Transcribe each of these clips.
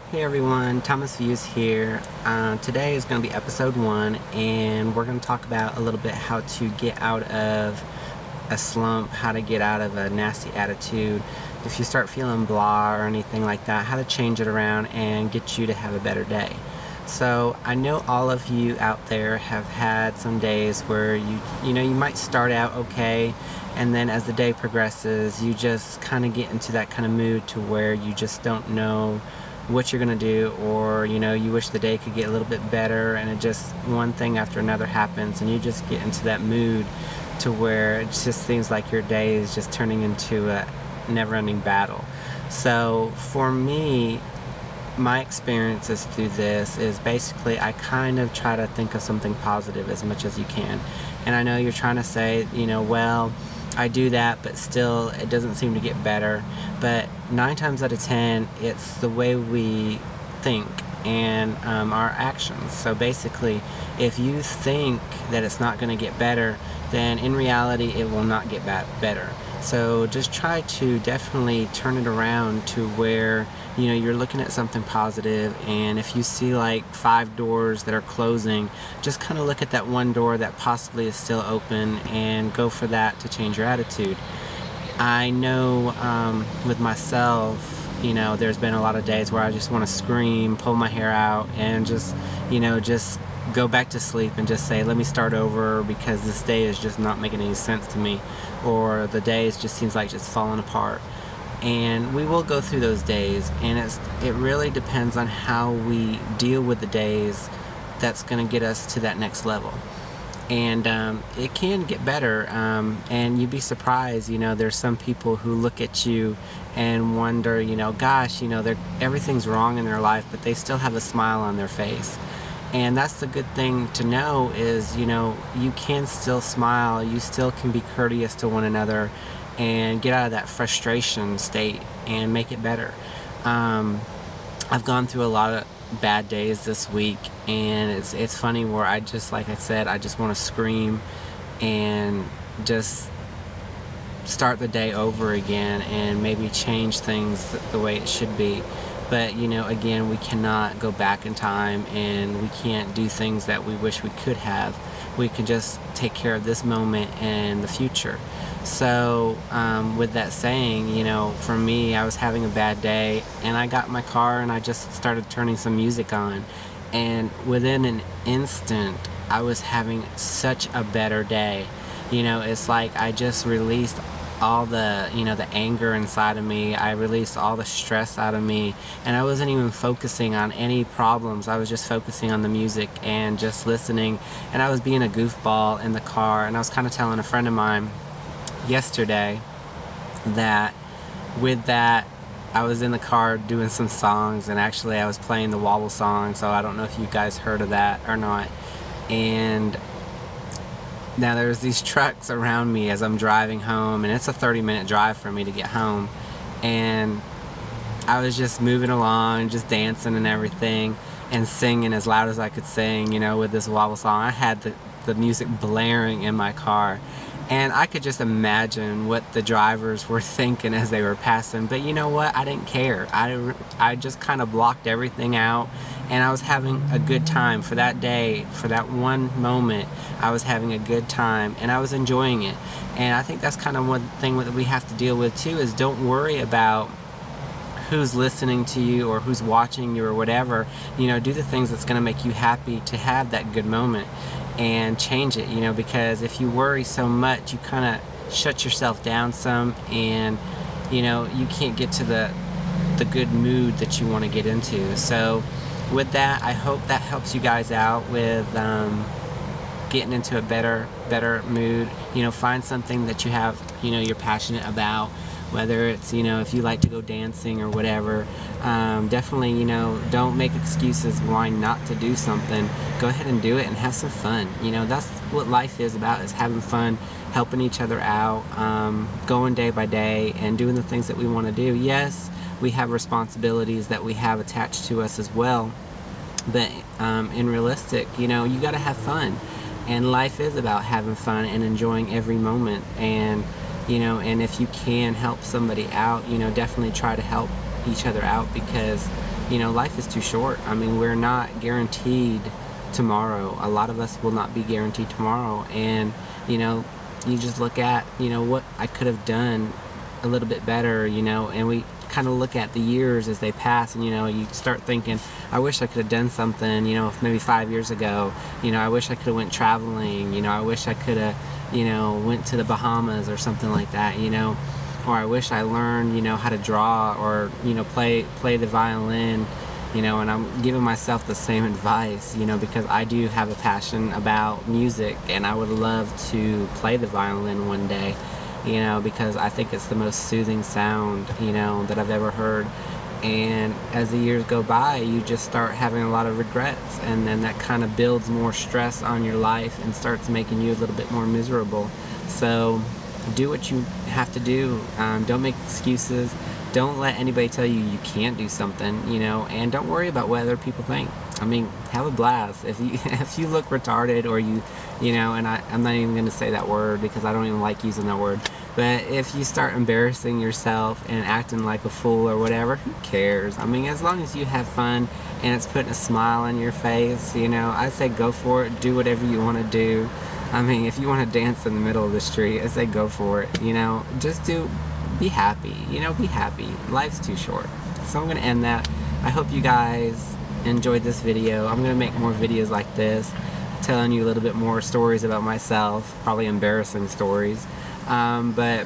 Hey everyone, ThomasViews here. Today is going to be episode 1, and we're going to talk about a little bit how to get out of a slump, how to get out of a nasty attitude. If you start feeling blah or anything like that, how to change it around and get you to have a better day. So I know all of you out there have had some days where you might start out okay, and then as the day progresses, you just kind of get into that kind of mood to where you just don't know what you're gonna do, or you wish the day could get a little bit better, and it just one thing after another happens, and you just get into that mood to where it just seems like your day is just turning into a never-ending battle. So for me, my experiences through this is basically I kind of try to think of something positive as much as you can. And I know you're trying to say, well, I do that, but still it doesn't seem to get better. But 9 times out of 10, it's the way we think and our actions. So basically, if you think that it's not going to get better, then in reality it will not get better. So just try to definitely turn it around to where you're looking at something positive, and if you see like 5 doors that are closing, just kind of look at that one door that possibly is still open and go for that to change your attitude. I know with myself, there's been a lot of days where I just want to scream, pull my hair out, and just go back to sleep and just say, let me start over, because this day is just not making any sense to me, or the day just seems like just falling apart. And we will go through those days, and it really depends on how we deal with the days that's going to get us to that next level. And it can get better, and you'd be surprised, there's some people who look at you and wonder, gosh, everything's wrong in their life, but they still have a smile on their face. And that's the good thing to know is, you can still smile, you still can be courteous to one another, and get out of that frustration state and make it better. I've gone through a lot of bad days this week, and it's funny where I just, like I said, I just want to scream and just start the day over again and maybe change things the way it should be. But again, we cannot go back in time, and we can't do things that we wish we could have. We can just take care of this moment and the future. So with that saying, for me, I was having a bad day, and I got in my car and I just started turning some music on, and within an instant I was having such a better day. It's like I just released all the the anger inside of me. I released all the stress out of me, and I wasn't even focusing on any problems. I was just focusing on the music and just listening, and I was being a goofball in the car. And I was kind of telling a friend of mine yesterday that with that, I was in the car doing some songs, and actually I was playing the Wobble song, so I don't know if you guys heard of that or not. And now there's these trucks around me as I'm driving home, and it's a 30-minute drive for me to get home, and I was just moving along, just dancing and everything, and singing as loud as I could sing, with this Wobble song. I had the music blaring in my car, and I could just imagine what the drivers were thinking as they were passing. But you know what? I didn't care. I just kind of blocked everything out, and I was having a good time for that day. For that one moment, I was having a good time, and I was enjoying it. And I think that's kind of one thing that we have to deal with too, is don't worry about who's listening to you or who's watching you or whatever. Do the things that's going to make you happy to have that good moment, and change it, because if you worry so much, you kind of shut yourself down some, and you can't get to the good mood that you want to get into. So with that, I hope that helps you guys out with getting into a better mood. Find something that you have, you're passionate about, whether it's if you like to go dancing or whatever. Definitely don't make excuses why not to do something. Go ahead and do it and have some fun. That's what life is about, is having fun, helping each other out, going day by day and doing the things that we want to do. Yes, we have responsibilities that we have attached to us as well, but in realistic, you got to have fun, and life is about having fun and enjoying every moment. And and if you can help somebody out, definitely try to help each other out, because life is too short. I mean, we're not guaranteed tomorrow. A lot of us will not be guaranteed tomorrow, and you just look at what I could have done a little bit better, and we kind of look at the years as they pass, and you start thinking, I wish I could have done something, maybe 5 years ago. I wish I could have went traveling. I wish I could have went to the Bahamas or something like that. Or I wish I learned how to draw, or play the violin. And I'm giving myself the same advice, because I do have a passion about music, and I would love to play the violin one day, because I think it's the most soothing sound, that I've ever heard. And as the years go by, you just start having a lot of regrets, and then that kind of builds more stress on your life and starts making you a little bit more miserable. So do what you have to do. Don't make excuses. Don't let anybody tell you you can't do something, and don't worry about what other people think. I mean, have a blast. If you look retarded, or and I'm not even going to say that word because I don't even like using that word, but if you start embarrassing yourself and acting like a fool or whatever, who cares? I mean, as long as you have fun and it's putting a smile on your face, I say go for it. Do whatever you want to do. I mean, if you want to dance in the middle of the street, I say go for it. Just be happy. Be happy. Life's too short. So I'm going to end that. I hope you guys enjoyed this video. I'm going to make more videos like this, telling you a little bit more stories about myself, probably embarrassing stories. But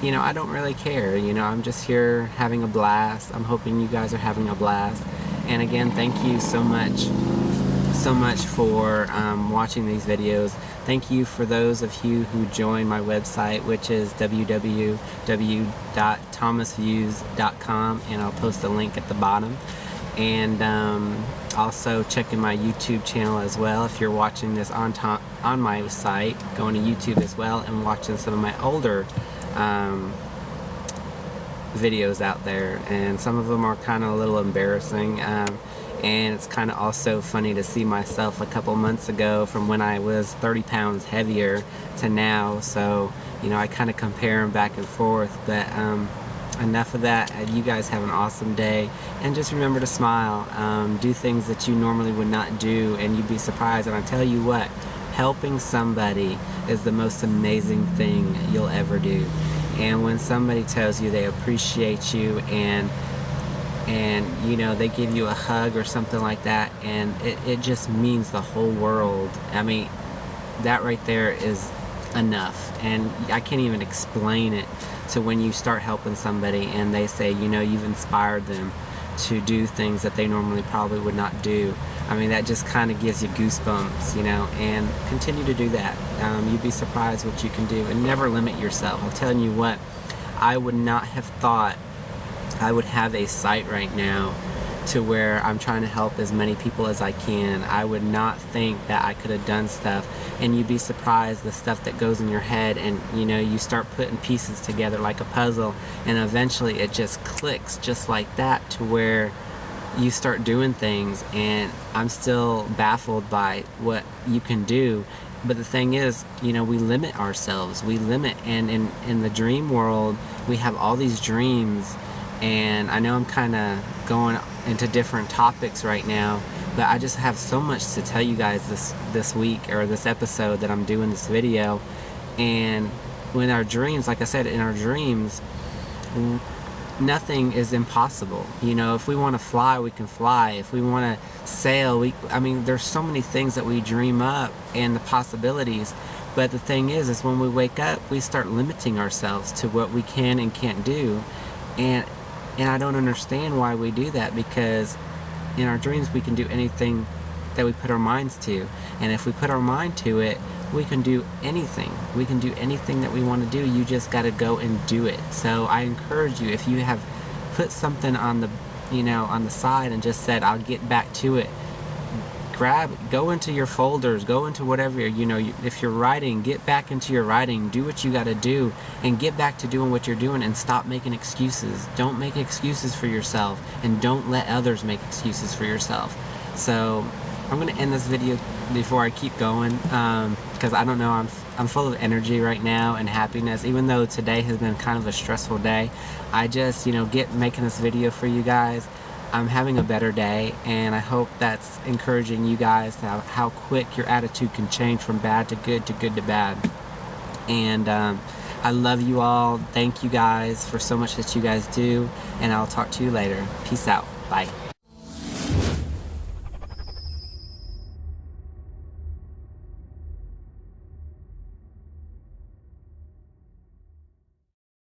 I don't really care. I'm just here having a blast. I'm hoping you guys are having a blast. And again, thank you so much for watching these videos. Thank you for those of you who joined my website, which is www.thomasviews.com, and I'll post a link at the bottom. And also checking my YouTube channel as well. If you're watching this on my site, going to YouTube as well and watching some of my older videos out there, and some of them are kind of a little embarrassing. And it's kind of also funny to see myself a couple months ago from when I was 30 pounds heavier to now. So, I kind of compare them back and forth. But enough of that. You guys have an awesome day. And just remember to smile. Do things that you normally would not do, and you'd be surprised. And I tell you what, helping somebody is the most amazing thing you'll ever do. And when somebody tells you they appreciate you, and they give you a hug or something like that, and it just means the whole world. I mean, that right there is enough, and I can't even explain it. So when you start helping somebody and they say, you've inspired them to do things that they normally probably would not do, I mean, that just kind of gives you goosebumps, and continue to do that. You'd be surprised what you can do, and never limit yourself. I'm telling you what, I would not have thought I would have a site right now to where I'm trying to help as many people as I can. I would not think that I could have done stuff, and you'd be surprised the stuff that goes in your head, and you start putting pieces together like a puzzle, and eventually it just clicks just like that to where you start doing things. And I'm still baffled by what you can do. But the thing is, we limit ourselves. We limit, and in the dream world, we have all these dreams. And I know I'm kind of going into different topics right now, but I just have so much to tell you guys this week, or this episode that I'm doing this video. And when our dreams, like I said, in our dreams, nothing is impossible. If we want to fly, we can fly. If we want to sail, I mean, there's so many things that we dream up, and the possibilities. But the thing is when we wake up, we start limiting ourselves to what we can and can't do. And I don't understand why we do that, because in our dreams we can do anything that we put our minds to. And if we put our mind to it, we can do anything. We can do anything that we want to do. You just got to go and do it. So I encourage you, if you have put something on the side and just said, I'll get back to it, go into your folders, go into whatever, if you're writing, get back into your writing, do what you got to do, and get back to doing what you're doing, and stop making excuses. Don't make excuses for yourself, and don't let others make excuses for yourself. So I'm going to end this video before I keep going, because I don't know, I'm full of energy right now and happiness, even though today has been kind of a stressful day. I just, making this video for you guys. I'm having a better day, and I hope that's encouraging you guys to how quick your attitude can change from bad to good to bad. And I love you all. Thank you guys for so much that you guys do, and I'll talk to you later. Peace out. Bye.